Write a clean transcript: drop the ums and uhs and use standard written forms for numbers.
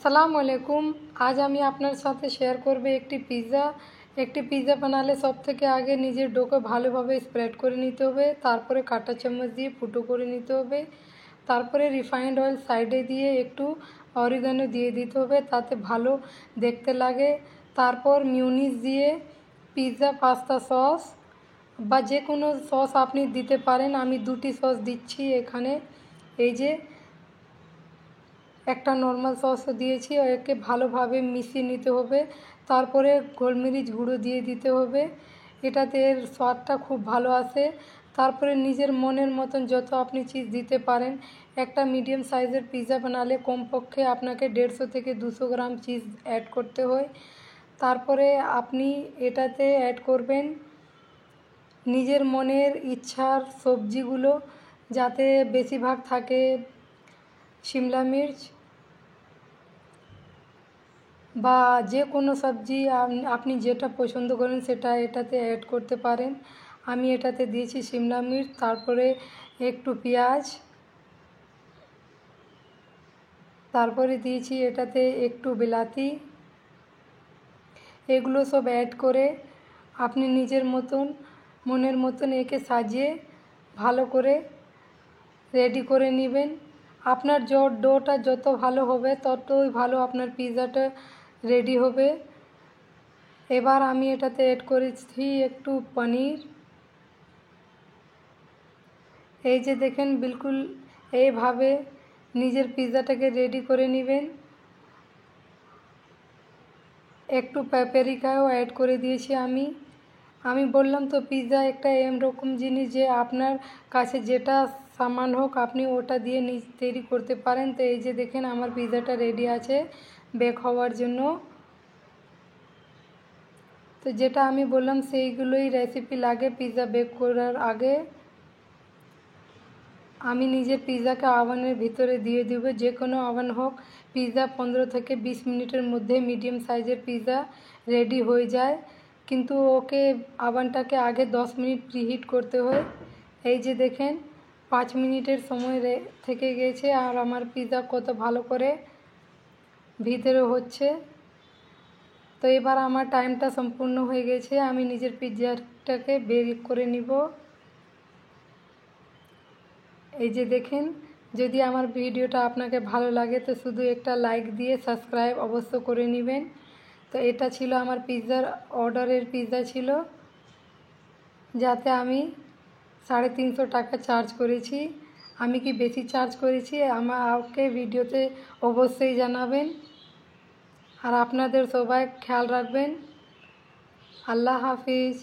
আসসালামু আলাইকুম। আজ আমি আপনার সাথে শেয়ার করব একটি পিৎজা বানালে সবথেকে আগে নিজের ডোকে ভালোভাবে স্প্রেড করে নিতে হবে, তারপরে কাঁটা চামচ দিয়ে ফুটো করে নিতে হবে, তারপরে রিফাইন্ড অয়েল সাইডে দিয়ে একটু অরিগানো দিয়ে দিতে হবে তাতে ভালো দেখতে লাগে। তারপর মিউনিস দিয়ে পিৎজা পাস্তা সস বা যে কোনো সস আপনি দিতে পারেন। আমি দুটি সস দিচ্ছি এখানে। এই যে একটা নর্মাল সসও দিয়েছি, একে ভালোভাবে মিশিয়ে নিতে হবে। তারপরে গোলমরিচ গুঁড়ো দিয়ে দিতে হবে, এটাতে এর স্বাদটা খুব ভালো আসে। তারপরে নিজের মনের মতন যত আপনি চিজ দিতে পারেন। একটা মিডিয়াম সাইজের পিৎজা বানালে কমপক্ষে আপনাকে 150 থেকে 200 গ্রাম চিজ অ্যাড করতে হয়। তারপরে আপনি এটাতে অ্যাড করবেন নিজের মনের ইচ্ছার সবজিগুলো, যাতে বেশিরভাগ থাকে শিমলা মির্চ বা যে কোনো সবজি আপনি যেটা পছন্দ করেন সেটা এটাতে অ্যাড করতে পারেন। আমি এটাতে দিয়েছি শিমলা মির্চ, তারপরে একটু পেঁয়াজ, তারপরে দিয়েছি এটাতে একটু বিলাতি। এগুলো সব অ্যাড করে আপনি নিজের মতন মনের মতন একে সাজিয়ে ভালো করে রেডি করে নেবেন। আপনার ডোটা যত ভালো হবে ততই ভালো আপনার পিৎজাটা রেডি হবে। এবার আমি এটাতে অ্যাড করেছি একটু পনির। এই যে দেখেন, বিলকুল এইভাবে নিজের পিৎজাটাকে রেডি করে নেবেন। একটু প্যাপরিকাও অ্যাড করে দিয়েছি আমি বললাম তো পিৎজা একটা এরকম জিনিস যে আপনার কাছে যেটা সামান হোক আপনি ওটা দিয়ে তৈরি করতে পারেন। তো এই যে দেখেন আমার পিৎজাটা রেডি আছে বেক হওয়ার জন্য। তো যেটা আমি বললাম সেইগুলোই রেসিপি লাগে পিৎজা বেক করার আগে। আমি নিজের পিৎজাকে ওভেনের ভিতরে দিয়ে দেব, যে কোনো ওভেন হোক। পিৎজা 15 থেকে 20 মিনিটের মধ্যে মিডিয়াম সাইজের পিৎজা রেডি হয়ে যায়, কিন্তু ওকে ওভেনটাকে আগে 10 মিনিট প্রিহিট করতে হয়। এই যে দেখেন 5 মিনিটের সময় থেকে গেছে আর আমার পিৎজা কত ভালো করে ভিতরে হচ্ছে। তো এবার আমার টাইমটা সম্পূর্ণ হয়ে গেছে, আমি নিজের পিৎজাটাকে বের করে নিব। এই যে দেখেন, যদি আমার ভিডিওটা আপনাকে ভালো লাগে তো শুধু একটা লাইক দিয়ে সাবস্ক্রাইব অবশ্য করে নেবেন। তো এটা ছিল আমার পিৎজার অর্ডারের পিৎজা ছিল, যাতে আমি 350 টাকা চার্জ করেছি। আমি কি বেশি চার্জ করেছি আমাকে ভিডিওতে অবশ্যই জানাবেন। আর আপনাদের সবাই খেয়াল রাখবেন। আল্লাহ হাফিজ।